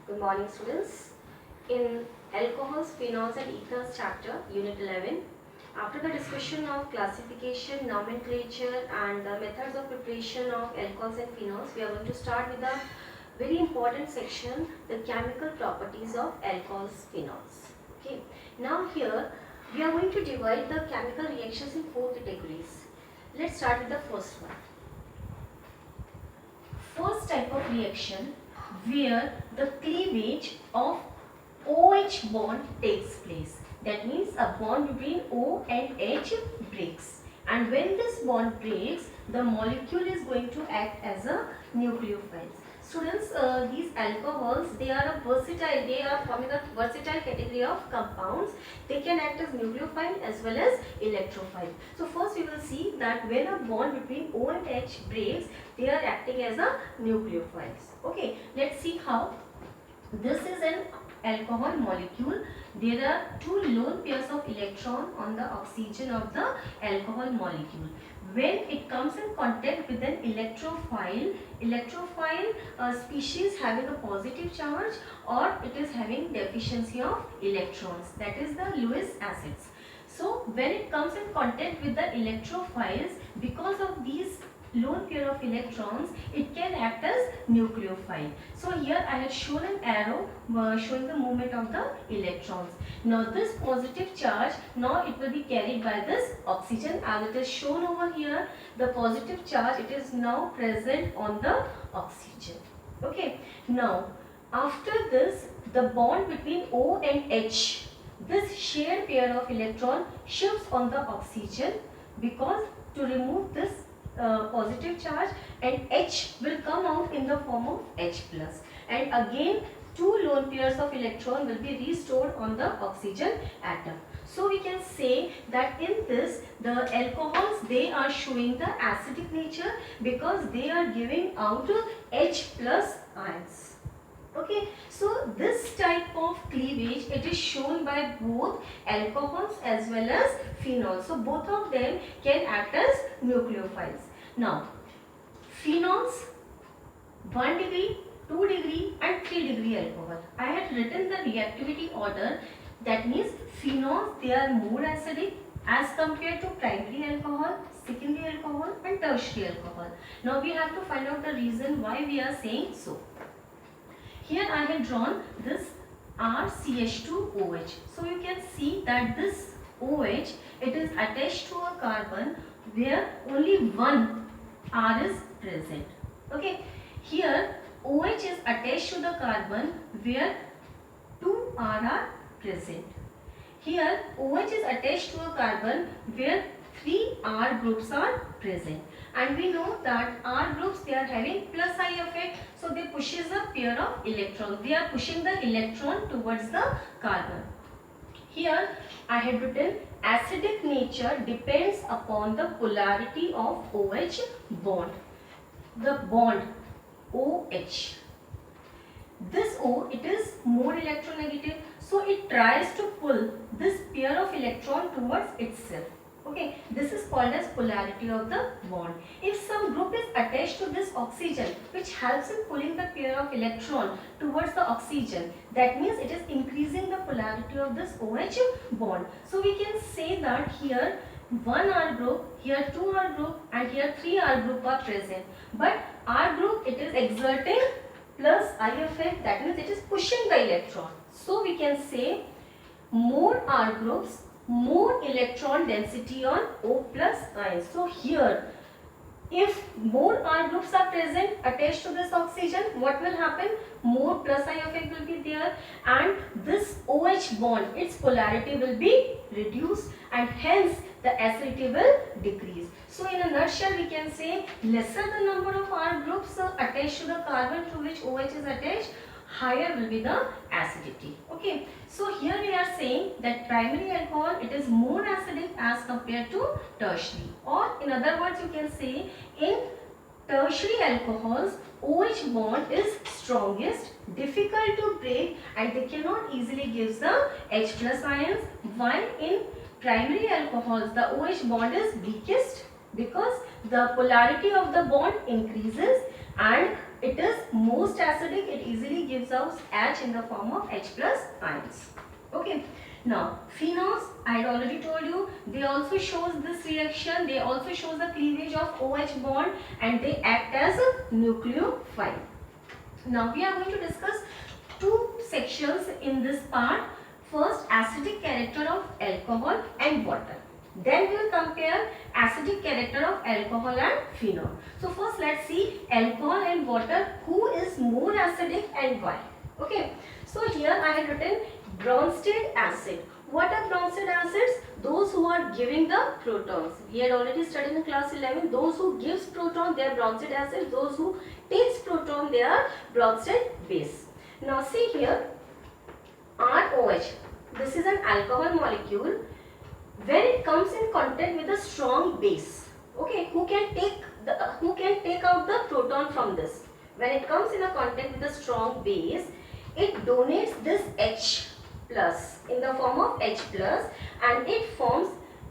Good morning, students. In Alcohols, Phenols and Ethers chapter, Unit 11, after the discussion of classification, nomenclature and the methods of preparation of alcohols and phenols, we are going to start with a very important section, the chemical properties of alcohols, phenols. Okay. Now here, we are going to divide the chemical reactions in 4 categories. Let's start with the first one. First type of reaction where the cleavage of OH bond takes place. That means a bond between O and H breaks. And when this bond breaks, the molecule is going to act as a nucleophile. Students, these alcohols, they are forming a versatile category of compounds. They can act as nucleophile as well as electrophile. So first we will see that when a bond between O and H breaks, they are acting as a nucleophiles. Okay, let's see how. This is an alcohol molecule. There are two lone pairs of electron on the oxygen of the alcohol molecule. When it comes in contact with an electrophile species having a positive charge, or it is having deficiency of electrons, that is the Lewis acids. So when it comes in contact with the electrophiles, because of these lone pair of electrons, it can act as nucleophile. So here I have shown an arrow showing the movement of the electrons. Now this positive charge, now it will be carried by this oxygen, as it is shown over here. The positive charge, it is now present on the oxygen. Okay. Now after this, the bond between O and H, this shared pair of electron shifts on the oxygen, because to remove this positive charge, and H will come out in the form of H plus, and again two lone pairs of electron will be restored on the oxygen atom. So we can say that in this, the alcohols, they are showing the acidic nature because they are giving out H plus ions. Okay, so this type of cleavage, it is shown by both alcohols as well as phenols. So both of them can act as nucleophiles. Now, phenols, 1 degree, 2 degree and 3 degree alcohol. I had written the reactivity order. That means phenols, they are more acidic as compared to primary alcohol, secondary alcohol and tertiary alcohol. Now we have to find out the reason why we are saying so. Here I have drawn this RCH2OH. So you can see that this OH, it is attached to a carbon where only one R is present. Okay. Here OH is attached to the carbon where two R are present. Here OH is attached to a carbon where 3 R groups are present. And we know that R groups, they are having plus I effect, so they pushes a pair of electrons. They are pushing the electron towards the carbon. Here I have written acidic nature depends upon the polarity of OH bond. The bond OH. This O, it is more electronegative, so it tries to pull this pair of electron towards itself. Okay, this is called as polarity of the bond. If some group is attached to this oxygen, which helps in pulling the pair of electron towards the oxygen, that means it is increasing the polarity of this OH bond. So we can say that here 1 R group, here 2 R group and here 3 R group are present. But R group, it is exerting plus I effect, that means it is pushing the electron. So we can say more R groups, more electron density on O plus ions. So here, if more R groups are present attached to this oxygen, what will happen? More plus I effect will be there, and this OH bond, its polarity will be reduced, and hence the acidity will decrease. So in a nutshell, we can say lesser the number of R groups attached to the carbon to which OH is attached, higher will be the acidity. Okay, so here we are saying that primary alcohol, it is more acidic as compared to tertiary, or in other words you can say in tertiary alcohols, OH bond is strongest, difficult to break, and they cannot easily give the H plus ions, while in primary alcohols the OH bond is weakest because the polarity of the bond increases and it is most acidic. It easily gives out H in the form of H plus ions. Okay. Now phenols, I had already told you, they also shows this reaction. They also shows the cleavage of OH bond and they act as a nucleophile. Now we are going to discuss two sections in this part. First, acidic character of alcohol and water. Then we will compare acidic character of alcohol and phenol. So first let's see alcohol and water, who is more acidic and why. Okay. So here I have written Bronsted acid. What are Bronsted acids? Those who are giving the protons. We had already studied in class 11. Those who gives proton, they are Bronsted acids. Those who takes proton, they are Bronsted base. Now see here, ROH. This is an alcohol molecule. When it comes in contact with a strong base, okay, who can take out the proton from this? When it comes in a contact with a strong base, it donates this H plus in the form of H plus and it forms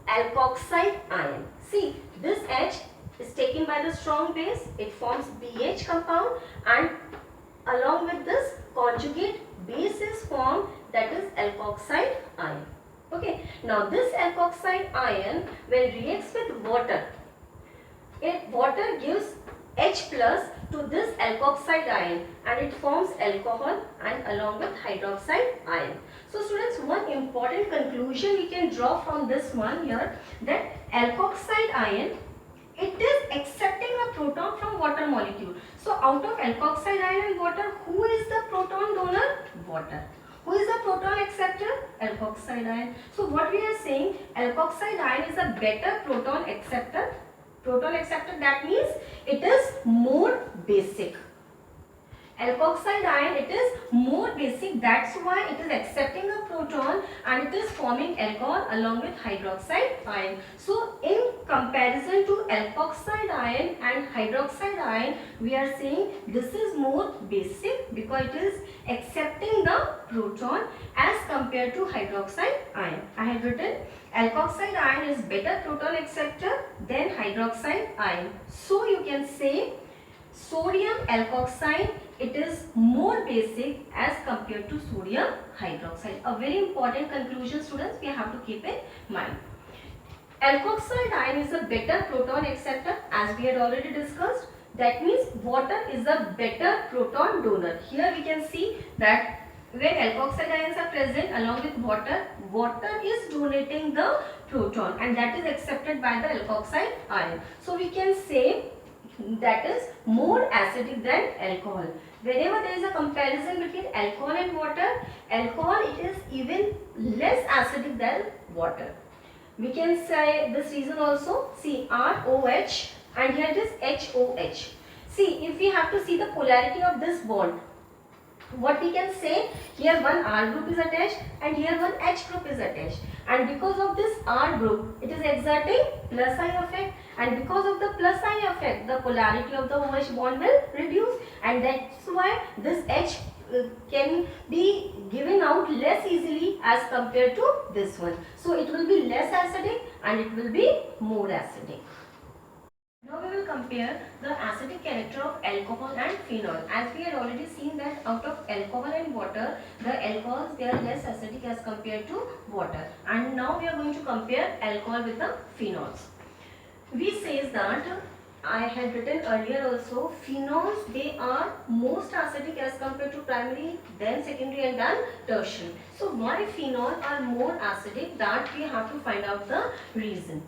alkoxide ion. See, this H is taken by the strong base, it forms BH compound and along with this conjugate base is formed, that is alkoxide ion. Okay, now this alkoxide ion when reacts with water, water gives H plus to this alkoxide ion and it forms alcohol and along with hydroxide ion. So students, one important conclusion we can draw from this one here, that alkoxide ion, it is accepting a proton from water molecule. So out of alkoxide ion and water, who is the proton donor? Water. Who is the proton acceptor? Alkoxide ion. So what we are saying, alkoxide ion is a better proton acceptor. Proton acceptor, that means it is more basic. Alkoxide ion, it is more basic, that's why it is accepting a proton and it is forming alcohol along with hydroxide ion. So in comparison to alkoxide ion and hydroxide ion, we are saying this is more basic because it is accepting the proton as compared to hydroxide ion. I have written alkoxide ion is better proton acceptor than hydroxide ion. So you can say sodium alkoxide, it is more basic as compared to sodium hydroxide. A very important conclusion, students, we have to keep in mind. Alkoxide ion is a better proton acceptor as we had already discussed. That means water is a better proton donor. Here we can see that when alkoxide ions are present along with water, water is donating the proton and that is accepted by the alkoxide ion. So we can say that is more acidic than alcohol. Whenever there is a comparison between alcohol and water, alcohol it is even less acidic than water. We can say this reason also. See, ROH and here it is HOH. See, if we have to see the polarity of this bond, what we can say, here one R group is attached and here one H group is attached, and because of this R group it is exerting plus I effect, and because of the plus I effect the polarity of the OH bond will reduce, and that's why this H can be given out less easily as compared to this one. So it will be less acidic and it will be more acidic. Now we will compare the acidic character of alcohol and phenol. As we had already seen that out of alcohol and water, the alcohols, they are less acidic as compared to water. And now we are going to compare alcohol with the phenols. We says that, I had written earlier also, phenols, they are most acidic as compared to primary, then secondary and then tertiary. So why phenol are more acidic, that we have to find out the reason.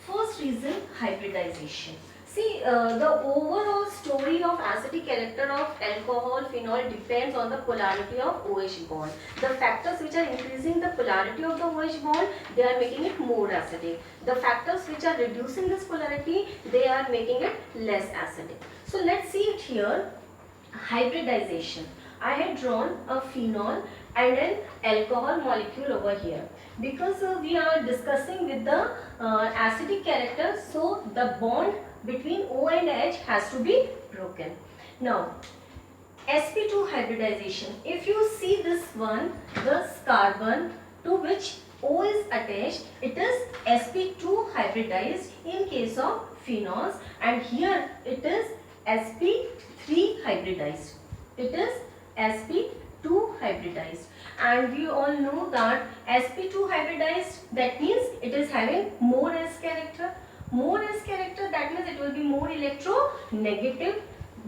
First reason, hybridization. See, the overall story of acidic character of alcohol, phenol depends on the polarity of OH bond. The factors which are increasing the polarity of the OH bond, they are making it more acidic. The factors which are reducing this polarity, they are making it less acidic. So let's see it here, hybridization. I had drawn a phenol and an alcohol molecule over here. Because we are discussing with the acidic character, so the bond between O and H has to be broken. Now, sp2 hybridization. If you see this one, this carbon to which O is attached, it is sp2 hybridized in case of phenols, and here it is sp3 hybridized. It is sp2 hybridized, and we all know that sp2 hybridized, that means it is having more s character. More s character, that means it will be more electronegative.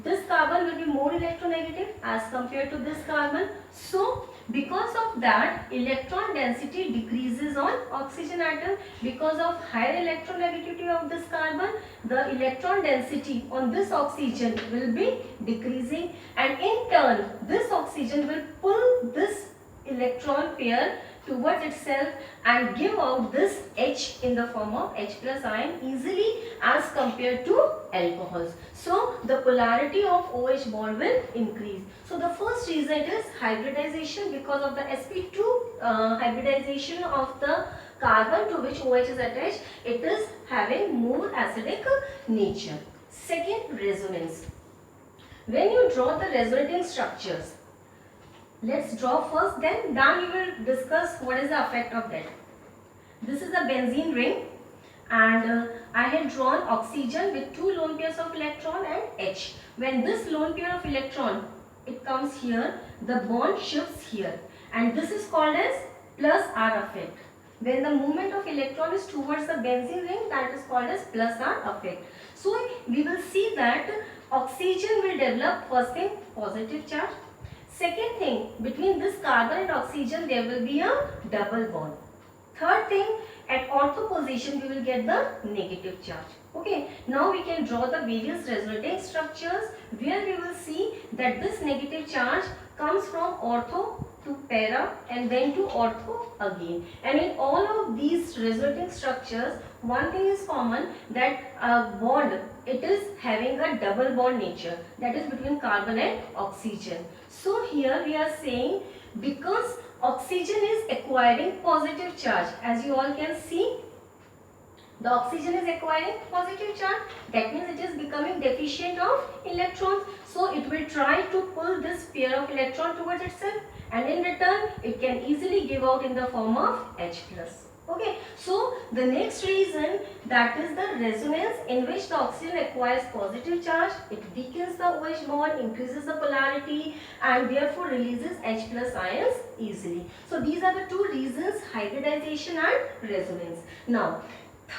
This carbon will be more electronegative as compared to this carbon. So because of that, electron density decreases on oxygen atom. Because of higher electronegativity of this carbon, the electron density on this oxygen will be decreasing, and in turn this oxygen will pull this electron pair towards itself and give out this H in the form of H plus ion easily as compared to alcohols. So the polarity of OH bond will increase. So the first reason is hybridization. Because of the sp2 hybridization of the carbon to which OH is attached, it is having more acidic nature. Second, resonance. When you draw the resonating structures, let's draw first, then we will discuss what is the effect of that. This is a benzene ring, and I had drawn oxygen with 2 lone pairs of electron and H. When this lone pair of electron, it comes here, the bond shifts here, and this is called as plus R effect. When the movement of electron is towards the benzene ring, that is called as plus R effect. So we will see that oxygen will develop, first thing, positive charge. Second thing, between this carbon and oxygen there will be a double bond. Third thing, at ortho position we will get the negative charge. Okay, now we can draw the various resonating structures where we will see that this negative charge comes from ortho to para and then to ortho again. And in all of these resonating structures, one thing is common, that bond, it is having a double bond nature, that is between carbon and oxygen. So here we are saying, because oxygen is acquiring positive charge, as you all can see, the oxygen is acquiring positive charge, that means it is becoming deficient of electrons. So it will try to pull this pair of electron towards itself, and in return it can easily give out in the form of H plus. Okay, so the next reason, that is the resonance, in which the oxygen acquires positive charge, it weakens the OH bond, increases the polarity, and therefore releases H plus ions easily. So these are the two reasons, hybridization and resonance. Now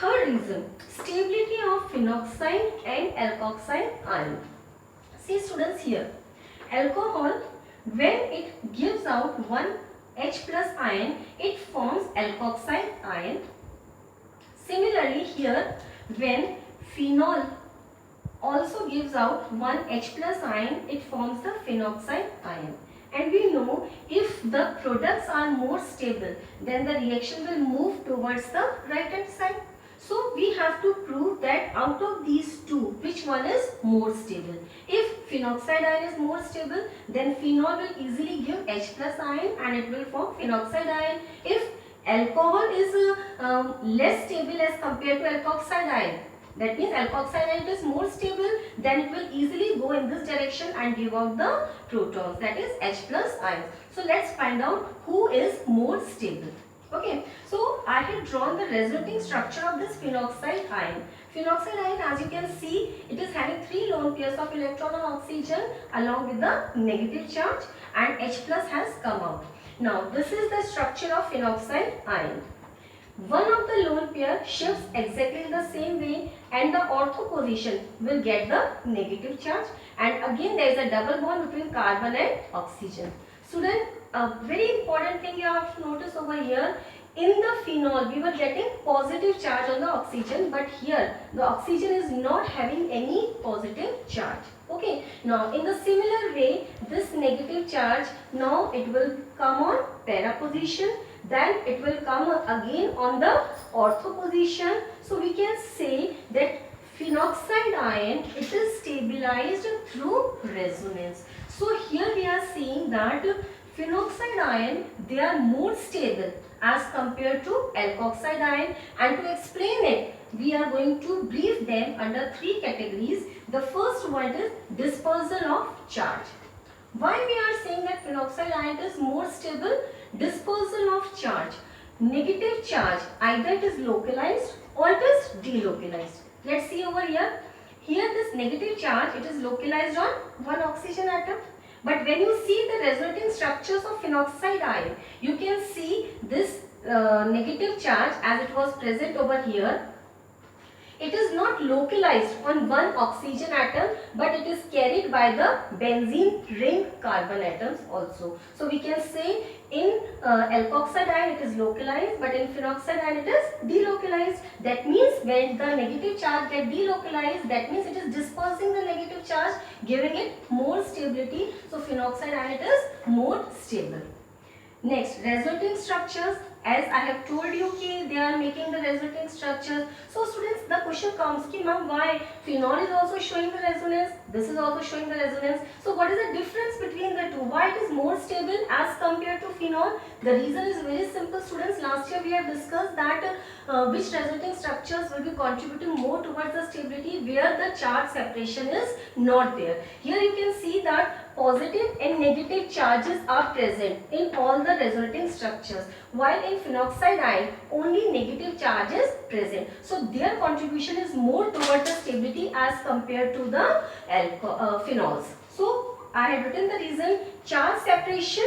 third reason, stability of phenoxide and alkoxide ion. See students, here alcohol, when it gives out one H plus ion, it forms alkoxide ion. Similarly here, when phenol also gives out one H plus ion, it forms the phenoxide ion. And we know, if the products are more stable, then the reaction will move towards the right hand side. So we have to prove that out of these two, which one is more stable. If phenoxide ion is more stable, then phenol will easily give H plus ion and it will form phenoxide ion. If alcohol is less stable as compared to alkoxide ion, that means alkoxide ion is more stable, then it will easily go in this direction and give out the protons, that is H plus ion. So let's find out who is more stable. Okay, so I had drawn the resonating structure of this phenoxide ion. Phenoxide ion, as you can see, it is having 3 lone pairs of electron on oxygen along with the negative charge, and H plus has come out. Now this is the structure of phenoxide ion. One of the lone pair shifts exactly in the same way, and the ortho position will get the negative charge, and again there is a double bond between carbon and oxygen. Student, a very important thing you have to notice over here, in the phenol we were getting positive charge on the oxygen, but here the oxygen is not having any positive charge. Okay, now in the similar way, this negative charge, now it will come on para position, then it will come again on the ortho position. So we can say that phenoxide ion, it is stabilized through resonance. So here we are seeing that phenoxide ion, they are more stable as compared to alkoxide ion, and to explain it, we are going to brief them under 3 categories. The first one is dispersal of charge. Why we are saying that phenoxide ion is more stable? Dispersal of charge. Negative charge, either it is localized or it is delocalized. Let's see over here. here this negative charge, it is localized on one oxygen atom. But when you see the resulting structures of phenoxide ion, you can see this negative charge as it was present over here. It is not localized on one oxygen atom, but it is carried by the benzene ring carbon atoms also. So we can say in alkoxide ion it is localized, but in phenoxide ion it is delocalized. That means when the negative charge get delocalized, that means it is dispersing the negative charge, giving it more stability. So phenoxide ion it is more stable. Next, resulting structures. As I have told you कि they are making the resulting structures. So students, the question comes कि ma'am, why phenol is also showing the resonance, this is also showing the resonance. So what is the difference between the two? Why it is more stable as compared to phenol? The reason is very simple, students. Last year we have discussed that which resulting structures will be contributing more towards the stability where the charge separation is not there. Here you can see that positive and negative charges are present in all the resulting structures, while in phenoxide ion only negative charge is present. So their contribution is more towards the stability as compared to the phenols. So I have written the reason: charge separation.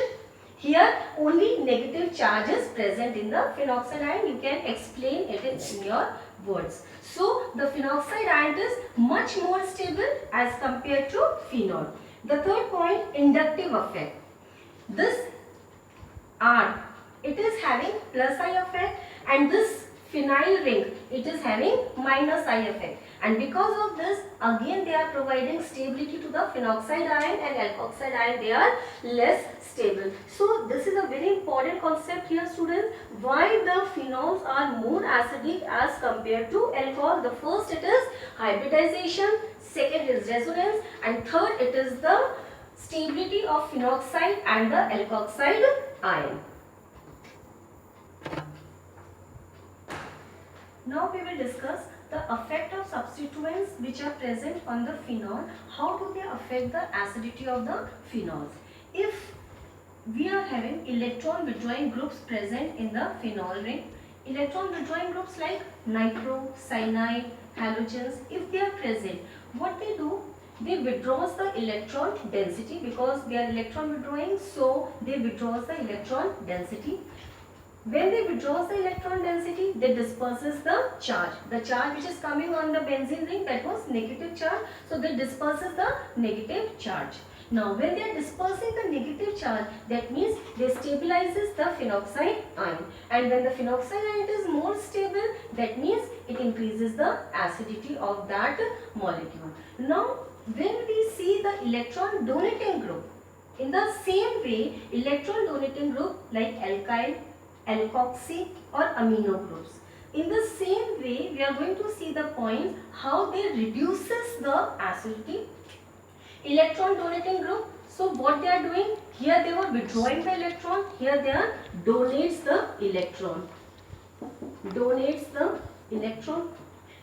Here only negative charge is present in the phenoxide ion. You can explain it in your words. So the phenoxide ion is much more stable as compared to phenol. The third point, inductive effect. This R, it is having plus I effect, and this phenyl ring, it is having minus I effect. And because of this, again they are providing stability to the phenoxide ion, and alkoxide ion they are less stable. So this is a very important concept here, students. Why the phenols are more acidic as compared to alcohol? The first, it is hybridization, second is resonance, and third, it is the stability of phenoxide and the alkoxide ion. Now we will discuss the effect of substituents which are present on the phenol. How do they affect the acidity of the phenols? If we are having electron withdrawing groups present in the phenol ring, electron withdrawing groups like nitro, cyanide, halogens, if they are present, what they do? They withdraws the electron density because they are electron withdrawing, so they withdraws the electron density. When they withdraws the electron density, they disperses the charge. The charge which is coming on the benzene ring, that was negative charge, so they disperses the negative charge. Now when they are dispersing the negative charge, that means they stabilizes the phenoxide ion, and when the phenoxide ion is more stable, that means it increases the acidity of that molecule. Now when we see the electron donating group, in the same way, electron donating group like alkyl, alkoxy or amino groups, in the same way we are going to see the points how they reduces the acidity. Electron donating group, so what they are doing, here they were withdrawing the electron, here they are donates the electron, donates the electron.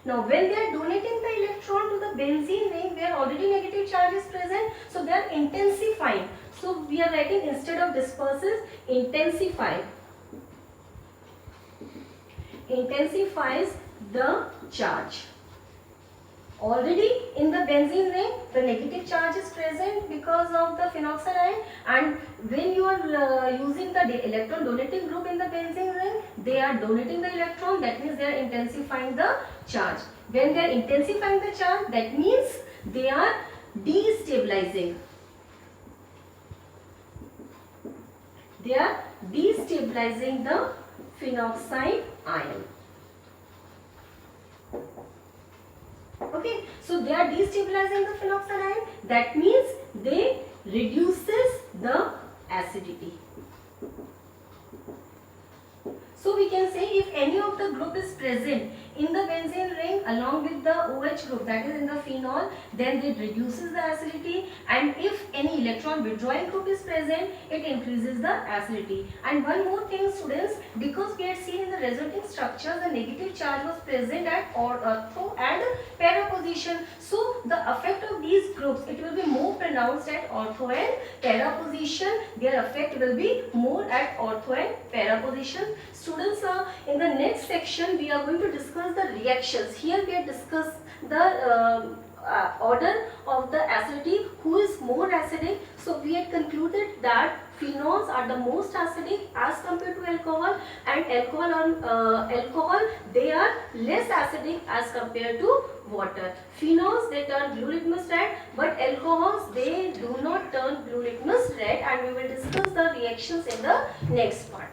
Now when they are donating the electron to the benzene ring where already negative charge is present, so they are intensifying. So we are writing, instead of disperses, intensify, intensifies the charge. Already in the benzene ring, the negative charge is present because of the phenoxide ion, and when you are using the electron donating group in the benzene ring, they are donating the electron, that means they are intensifying the charge. When they are intensifying the charge, that means they are destabilizing. They are destabilizing the phenoxide ion. Okay, so they are destabilizing the phenoxide ion, that means they reduces the acidity. So we can say if any of the group is present in the benzene ring along with the OH group, that is in the phenol, then it reduces the acidity, and if any electron withdrawing group is present, it increases the acidity. And one more thing, students, because we had seen in the resulting structure the negative charge was present at ortho and para position, so the effect of these groups, it will be more pronounced at ortho and para position. Their effect will be more at ortho and para position. Students, in the next section we are going to discuss the reactions. Here we have discussed the order of the acidity, who is more acidic. So we had concluded that phenols are the most acidic as compared to alcohol, and alcohol they are less acidic as compared to water. Phenols they turn blue litmus red, but alcohols they do not turn blue litmus red, and we will discuss the reactions in the next part.